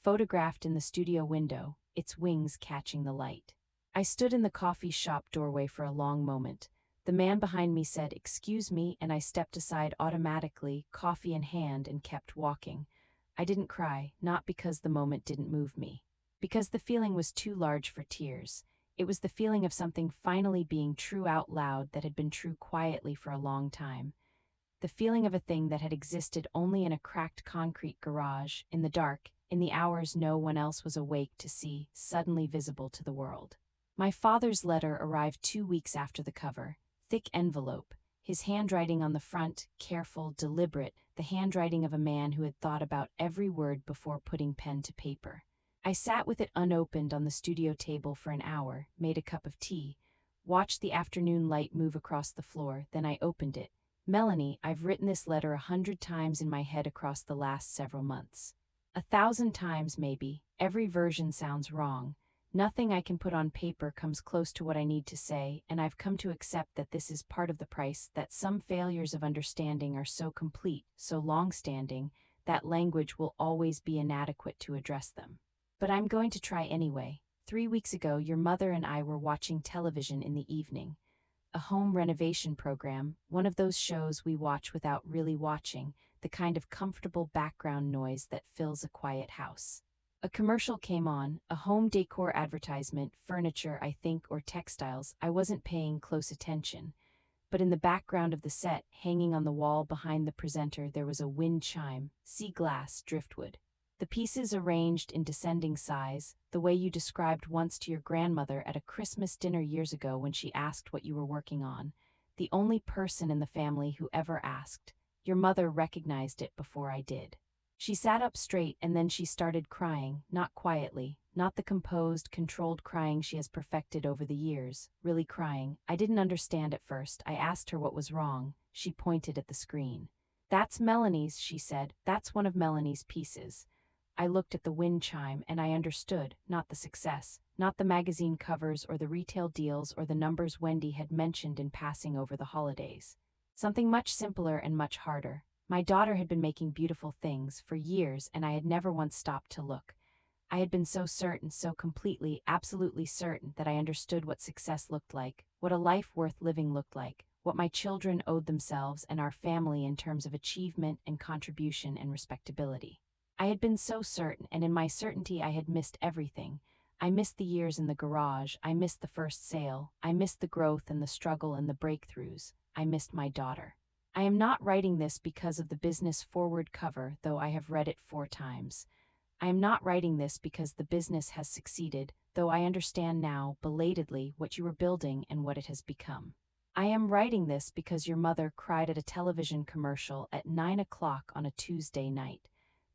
photographed in the studio window, its wings catching the light. I stood in the coffee shop doorway for a long moment. The man behind me said, "Excuse me," and I stepped aside automatically, coffee in hand, and kept walking. I didn't cry, not because the moment didn't move me. Because the feeling was too large for tears. It was the feeling of something finally being true out loud that had been true quietly for a long time. The feeling of a thing that had existed only in a cracked concrete garage, in the dark, in the hours no one else was awake to see, suddenly visible to the world. My father's letter arrived 2 weeks after the cover. Thick envelope, his handwriting on the front, careful, deliberate, the handwriting of a man who had thought about every word before putting pen to paper. I sat with it unopened on the studio table for an hour, made a cup of tea, watched the afternoon light move across the floor, then I opened it. "Melanie, I've written this letter 100 times in my head across the last several months. 1,000 times maybe, every version sounds wrong. Nothing I can put on paper comes close to what I need to say, and I've come to accept that this is part of the price, that some failures of understanding are so complete, so long-standing, that language will always be inadequate to address them. But I'm going to try anyway. 3 weeks ago, your mother and I were watching television in the evening. A home renovation program, one of those shows we watch without really watching, the kind of comfortable background noise that fills a quiet house. A commercial came on, a home decor advertisement, furniture, I think, or textiles. I wasn't paying close attention. But in the background of the set, hanging on the wall behind the presenter, there was a wind chime, sea glass, driftwood. The pieces arranged in descending size, the way you described once to your grandmother at a Christmas dinner years ago when she asked what you were working on. The only person in the family who ever asked. Your mother recognized it before I did. She sat up straight and then she started crying, not quietly, not the composed, controlled crying she has perfected over the years, really crying. I didn't understand at first. I asked her what was wrong. She pointed at the screen. "That's Melanie's," she said. "That's one of Melanie's pieces." I looked at the wind chime and I understood, not the success, not the magazine covers or the retail deals or the numbers Wendy had mentioned in passing over the holidays. Something much simpler and much harder. My daughter had been making beautiful things for years and I had never once stopped to look. I had been so certain, so completely, absolutely certain that I understood what success looked like, what a life worth living looked like, what my children owed themselves and our family in terms of achievement and contribution and respectability. I had been so certain, and in my certainty I had missed everything. I missed the years in the garage, I missed the first sale, I missed the growth and the struggle and the breakthroughs, I missed my daughter. I am not writing this because of the business forward cover, though I have read it 4 times. I am not writing this because the business has succeeded, though I understand now, belatedly, what you were building and what it has become. I am writing this because your mother cried at a television commercial at 9 o'clock on a Tuesday night.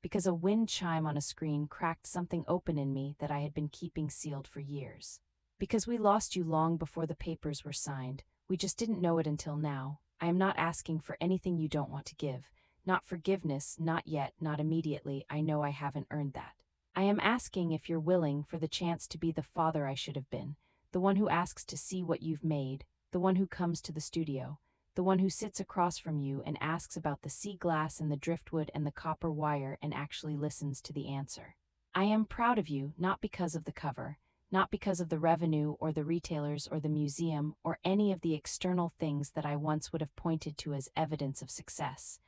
Because a wind chime on a screen cracked something open in me that I had been keeping sealed for years. Because we lost you long before the papers were signed, we just didn't know it until now. I am not asking for anything you don't want to give. Not forgiveness, not yet, not immediately. I know I haven't earned that. I am asking if you're willing for the chance to be the father I should have been, the one who asks to see what you've made, the one who comes to the studio, the one who sits across from you and asks about the sea glass and the driftwood and the copper wire and actually listens to the answer. I am proud of you, not because of the cover, not because of the revenue or the retailers or the museum or any of the external things that I once would have pointed to as evidence of success,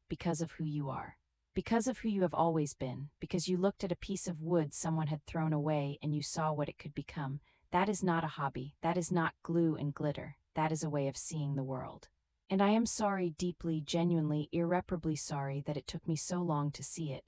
because of who you are. Because of who you have always been, because you looked at a piece of wood someone had thrown away and you saw what it could become. That is not a hobby, that is not glue and glitter, that is a way of seeing the world. And I am sorry, deeply, genuinely, irreparably sorry that it took me so long to see it.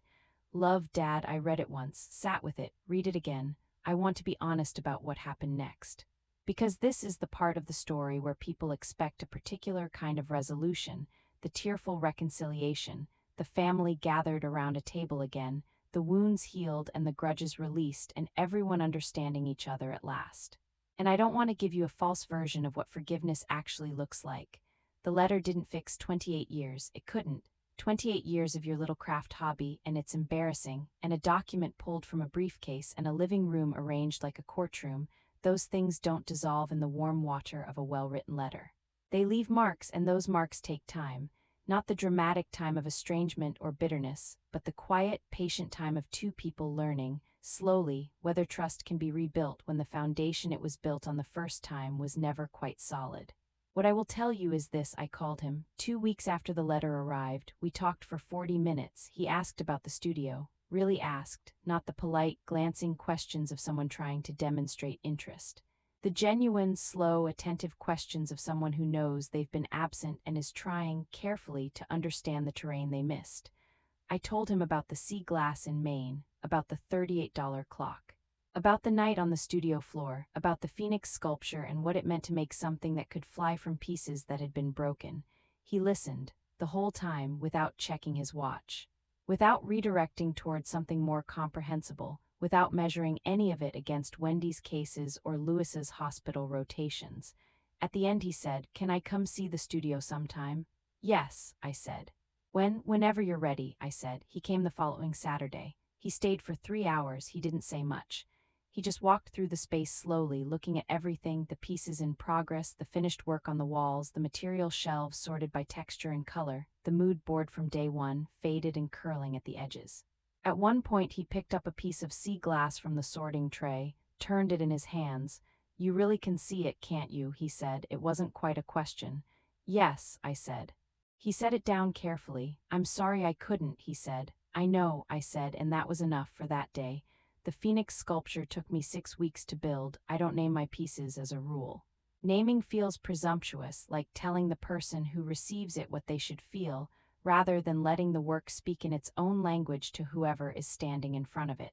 Love, Dad, I read it once, sat with it, read it again. I want to be honest about what happened next. Because this is the part of the story where people expect a particular kind of resolution, the tearful reconciliation, the family gathered around a table again, the wounds healed and the grudges released, and everyone understanding each other at last. And I don't want to give you a false version of what forgiveness actually looks like. The letter didn't fix 28 years, it couldn't. 28 years of your little craft hobby, and it's embarrassing, and a document pulled from a briefcase and a living room arranged like a courtroom. Those things don't dissolve in the warm water of a well-written letter. They leave marks, and those marks take time. Not the dramatic time of estrangement or bitterness, but the quiet, patient time of two people learning, slowly, whether trust can be rebuilt when the foundation it was built on the first time was never quite solid. What I will tell you is this: I called him. 2 weeks after the letter arrived, we talked for 40 minutes. He asked about the studio. Really asked, not the polite, glancing questions of someone trying to demonstrate interest. The genuine, slow, attentive questions of someone who knows they've been absent and is trying, carefully, to understand the terrain they missed. I told him about the sea glass in Maine, about the $38 clock, about the night on the studio floor, about the phoenix sculpture and what it meant to make something that could fly from pieces that had been broken. He listened, the whole time, without checking his watch, without redirecting toward something more comprehensible, without measuring any of it against Wendy's cases or Lewis's hospital rotations. At the end he said, "Can I come see the studio sometime?" "Yes," I said. Whenever you're ready," I said. He came the following Saturday. He stayed for 3 hours. He didn't say much. He just walked through the space slowly, looking at everything, the pieces in progress, the finished work on the walls, the material shelves sorted by texture and color, the mood board from day one, faded and curling at the edges. At one point he picked up a piece of sea glass from the sorting tray, turned it in his hands. "You really can see it, can't you?" he said. It wasn't quite a question. "Yes," I said. He set it down carefully. "I'm sorry I couldn't," he said. "I know," I said, and that was enough for that day. The phoenix sculpture took me 6 weeks to build. I don't name my pieces as a rule. Naming feels presumptuous, like telling the person who receives it what they should feel, rather than letting the work speak in its own language to whoever is standing in front of it.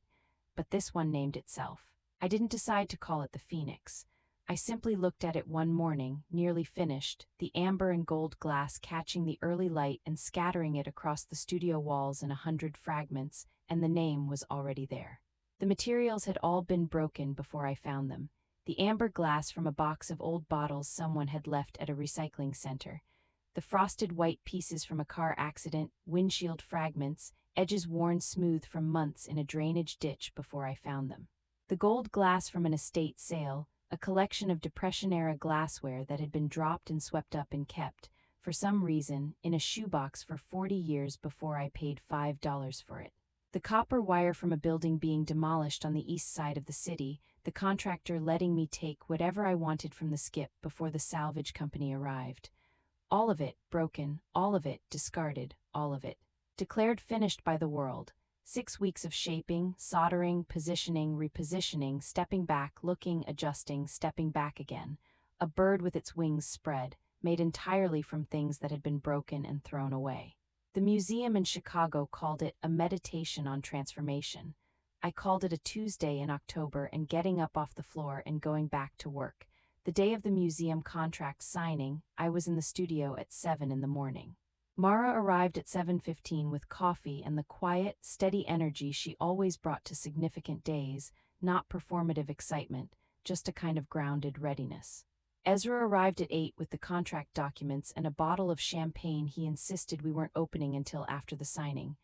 But this one named itself. I didn't decide to call it the Phoenix. I simply looked at it one morning, nearly finished, the amber and gold glass catching the early light and scattering it across the studio walls in 100 fragments, and the name was already there. The materials had all been broken before I found them. The amber glass from a box of old bottles someone had left at a recycling center. The frosted white pieces from a car accident, windshield fragments, edges worn smooth from months in a drainage ditch before I found them. The gold glass from an estate sale, a collection of Depression-era glassware that had been dropped and swept up and kept, for some reason, in a shoebox for 40 years before I paid $5 for it. The copper wire from a building being demolished on the east side of the city, the contractor letting me take whatever I wanted from the skip before the salvage company arrived. All of it broken, all of it discarded, all of it declared finished by the world. 6 weeks of shaping, soldering, positioning, repositioning, stepping back, looking, adjusting, stepping back again. A bird with its wings spread, made entirely from things that had been broken and thrown away. The museum in Chicago called it a meditation on transformation. I called it a Tuesday in October and getting up off the floor and going back to work. The day of the museum contract signing, I was in the studio at 7 in the morning. Mara arrived at 7:15 with coffee and the quiet, steady energy she always brought to significant days, not performative excitement, just a kind of grounded readiness. Ezra arrived at 8 with the contract documents and a bottle of champagne he insisted we weren't opening until after the signing.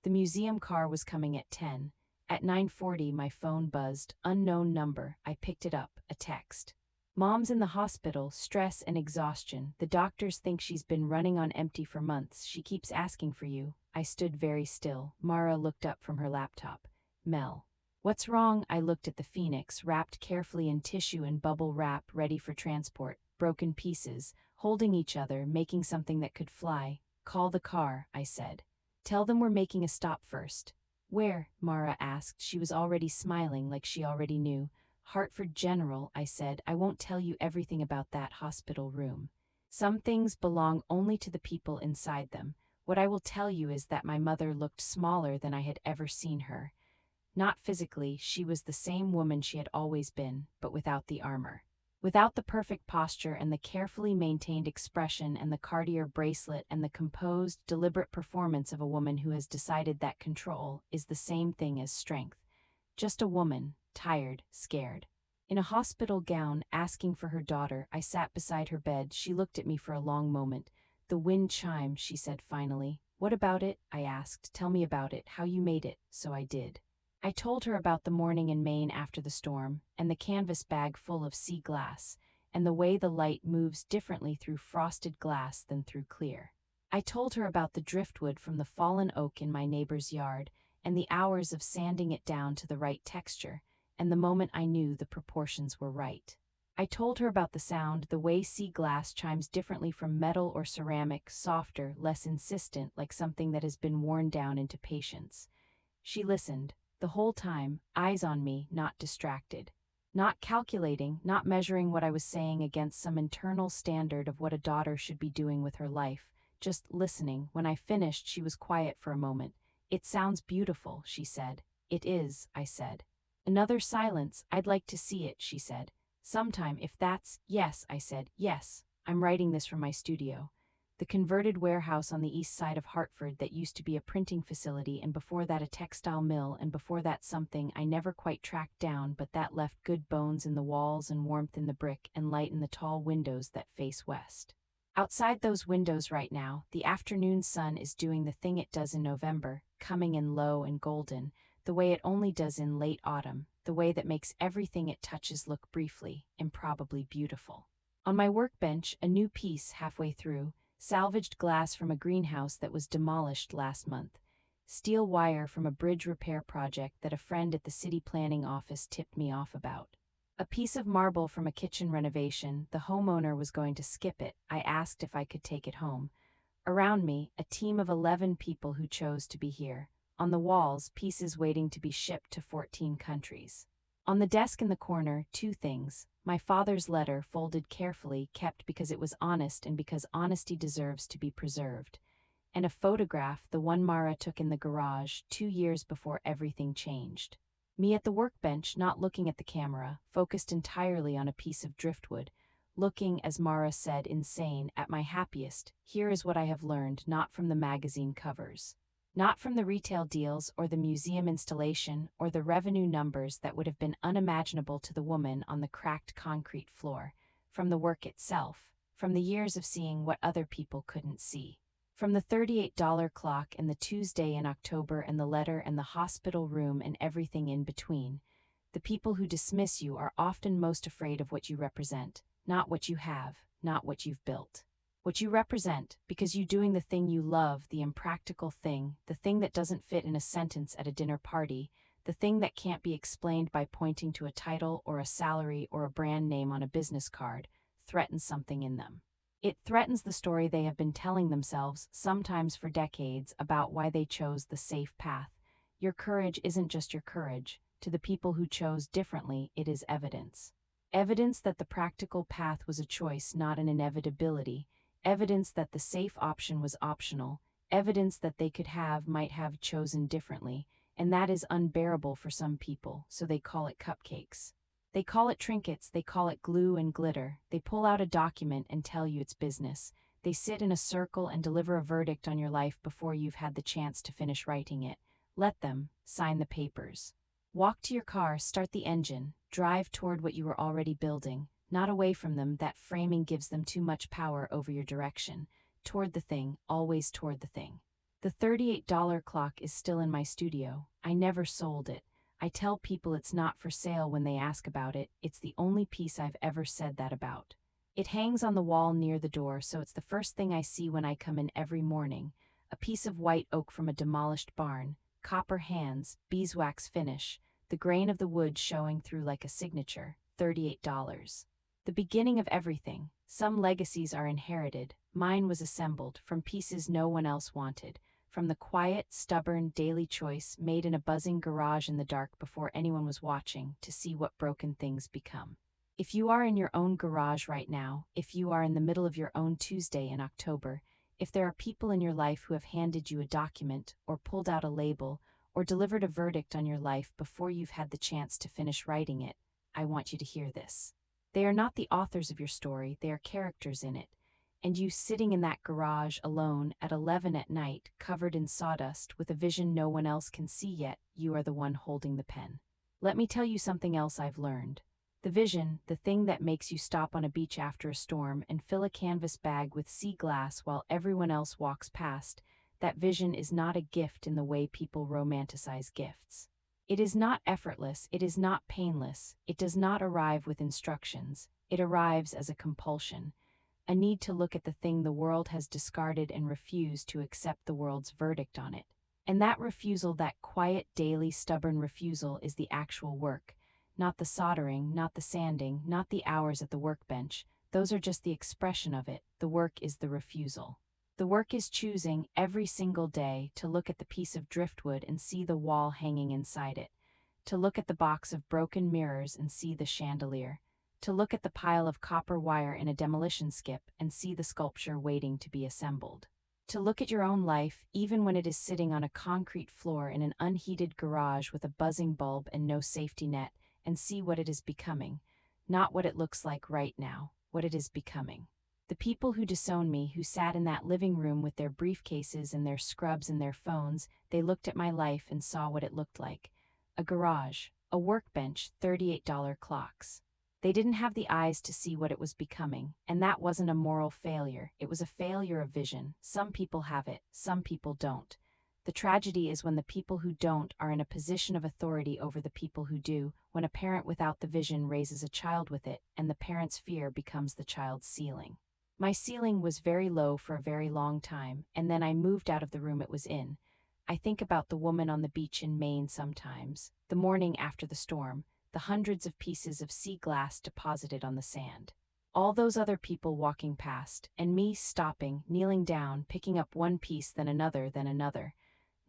The museum car was coming at 10. At 9:40 my phone buzzed, unknown number. I picked it up, a text. "Mom's in the hospital, stress and exhaustion. The doctors think she's been running on empty for months. She keeps asking for you." I stood very still. Mara looked up from her laptop. "Mel." "What's wrong?" I looked at the Phoenix, wrapped carefully in tissue and bubble wrap, ready for transport. Broken pieces, holding each other, making something that could fly. "Call the car," I said. "Tell them we're making a stop first." "Where?" Mara asked. She was already smiling, like she already knew. "Hartford General," I said. "I won't tell you everything about that hospital room. Some things belong only to the people inside them. What I will tell you is that my mother looked smaller than I had ever seen her. Not physically, she was the same woman she had always been, but without the armor. Without the perfect posture and the carefully maintained expression and the Cartier bracelet and the composed, deliberate performance of a woman who has decided that control is the same thing as strength. Just a woman, tired, scared. In a hospital gown, asking for her daughter, I sat beside her bed. She looked at me for a long moment. "The wind chimed," she said finally. "What about it?" I asked. "Tell me about it, how you made it." So I did. I told her about the morning in Maine after the storm, and the canvas bag full of sea glass, and the way the light moves differently through frosted glass than through clear. I told her about the driftwood from the fallen oak in my neighbor's yard, and the hours of sanding it down to the right texture, and the moment I knew the proportions were right. I told her about the sound, the way sea glass chimes differently from metal or ceramic, softer, less insistent, like something that has been worn down into patience. She listened, the whole time, eyes on me, not distracted. Not calculating, not measuring what I was saying against some internal standard of what a daughter should be doing with her life, just listening. When I finished, she was quiet for a moment. "It sounds beautiful," she said. "It is," I said. Another silence. "I'd like to see it," she said. "Sometime, if that's—" "Yes," I said. "Yes. I'm writing this from my studio. The converted warehouse on the east side of Hartford that used to be a printing facility, and before that a textile mill, and before that something I never quite tracked down, but that left good bones in the walls and warmth in the brick and light in the tall windows that face west. Outside those windows right now, the afternoon sun is doing the thing it does in November, coming in low and golden, the way it only does in late autumn, the way that makes everything it touches look briefly, improbably beautiful. On my workbench, a new piece halfway through, salvaged glass from a greenhouse that was demolished last month, steel wire from a bridge repair project that a friend at the city planning office tipped me off about. A piece of marble from a kitchen renovation. The homeowner was going to skip it. I asked if I could take it home. Around me, a team of 11 people who chose to be here. On the walls, pieces waiting to be shipped to 14 countries. On the desk in the corner, two things. My father's letter, folded carefully, kept because it was honest and because honesty deserves to be preserved. And a photograph, the one Mara took in the garage 2 years before everything changed. Me at the workbench, not looking at the camera, focused entirely on a piece of driftwood, looking, as Mara said, insane, at my happiest. Here is what I have learned, not from the magazine covers. Not from the retail deals or the museum installation or the revenue numbers that would have been unimaginable to the woman on the cracked concrete floor. From the work itself. From the years of seeing what other people couldn't see. From the $38 clock and the Tuesday in October and the letter and the hospital room and everything in between. The people who dismiss you are often most afraid of what you represent, not what you have, not what you've built. What you represent, because you doing the thing you love, the impractical thing, the thing that doesn't fit in a sentence at a dinner party, the thing that can't be explained by pointing to a title or a salary or a brand name on a business card, threatens something in them. It threatens the story they have been telling themselves, sometimes for decades, about why they chose the safe path. Your courage isn't just your courage. To the people who chose differently, it is evidence. Evidence that the practical path was a choice, not an inevitability. Evidence that the safe option was optional. Evidence that they might have chosen differently. And that is unbearable for some people, so they call it cupcakes. They call it trinkets, they call it glue and glitter. They pull out a document and tell you it's business. They sit in a circle and deliver a verdict on your life before you've had the chance to finish writing it. Let them sign the papers. Walk to your car, start the engine, drive toward what you were already building, not away from them. That framing gives them too much power over your direction. Toward the thing, always toward the thing. The $38 clock is still in my studio. I never sold it. I tell people it's not for sale when they ask about it. It's the only piece I've ever said that about. It hangs on the wall near the door, so it's the first thing I see when I come in every morning. A piece of white oak from a demolished barn, copper hands, beeswax finish, the grain of the wood showing through like a signature, $38. The beginning of everything. Some legacies are inherited. Mine was assembled from pieces no one else wanted. From the quiet, stubborn, daily choice made in a buzzing garage in the dark before anyone was watching to see what broken things become. If you are in your own garage right now, if you are in the middle of your own Tuesday in October, If there are people in your life who have handed you a document, or pulled out a label, or delivered a verdict on your life before you've had the chance to finish writing it, I want you to hear this. They are not the authors of your story, they are characters in it. And you sitting in that garage alone at 11 at night, covered in sawdust, with a vision no one else can see yet, you are the one holding the pen. Let me tell you something else I've learned. The vision, the thing that makes you stop on a beach after a storm and fill a canvas bag with sea glass while everyone else walks past, that vision is not a gift in the way people romanticize gifts. It is not effortless, it is not painless, it does not arrive with instructions, it arrives as a compulsion, a need to look at the thing the world has discarded and refuse to accept the world's verdict on it. And that refusal, that quiet, daily, stubborn refusal, is the actual work. Not the soldering, not the sanding, not the hours at the workbench. Those are just the expression of it. The work is the refusal. The work is choosing, every single day, to look at the piece of driftwood and see the wall hanging inside it, to look at the box of broken mirrors and see the chandelier, to look at the pile of copper wire in a demolition skip and see the sculpture waiting to be assembled. To look at your own life, even when it is sitting on a concrete floor in an unheated garage with a buzzing bulb and no safety net, and see what it is becoming. Not what it looks like right now, what it is becoming. The people who disown me, who sat in that living room with their briefcases and their scrubs and their phones, they looked at my life and saw what it looked like. A garage, a workbench, $38 clocks. They didn't have the eyes to see what it was becoming, and that wasn't a moral failure, it was a failure of vision. Some people have it, some people don't. The tragedy is when the people who don't are in a position of authority over the people who do, when a parent without the vision raises a child with it, and the parent's fear becomes the child's ceiling. My ceiling was very low for a very long time, and then I moved out of the room it was in. I think about the woman on the beach in Maine sometimes, the morning after the storm, the hundreds of pieces of sea glass deposited on the sand. All those other people walking past, and me stopping, kneeling down, picking up one piece, then another, then another.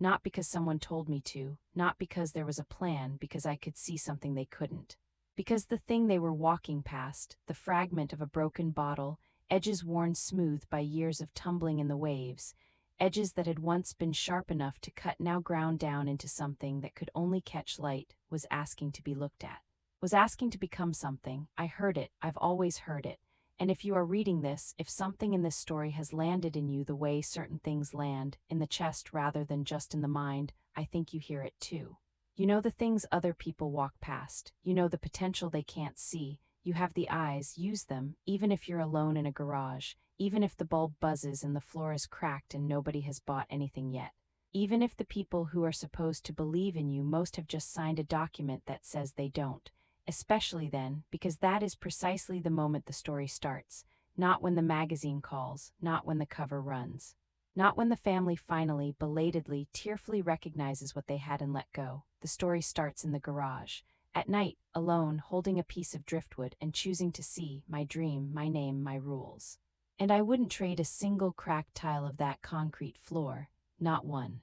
Not because someone told me to, not because there was a plan, because I could see something they couldn't. Because the thing they were walking past, the fragment of a broken bottle, edges worn smooth by years of tumbling in the waves, edges that had once been sharp enough to cut, now ground down into something that could only catch light, was asking to be looked at. Was asking to become something. I heard it, I've always heard it. And if you are reading this, if something in this story has landed in you the way certain things land, in the chest rather than just in the mind, I think you hear it too. You know the things other people walk past. You know the potential they can't see. You have the eyes, use them, even if you're alone in a garage, even if the bulb buzzes and the floor is cracked and nobody has bought anything yet. Even if the people who are supposed to believe in you most have just signed a document that says they don't. Especially then, because that is precisely the moment the story starts, not when the magazine calls, not when the cover runs. Not when the family finally, belatedly, tearfully recognizes what they had and let go. The story starts in the garage, at night, alone, holding a piece of driftwood and choosing to see my dream, my name, my rules. And I wouldn't trade a single cracked tile of that concrete floor, not one.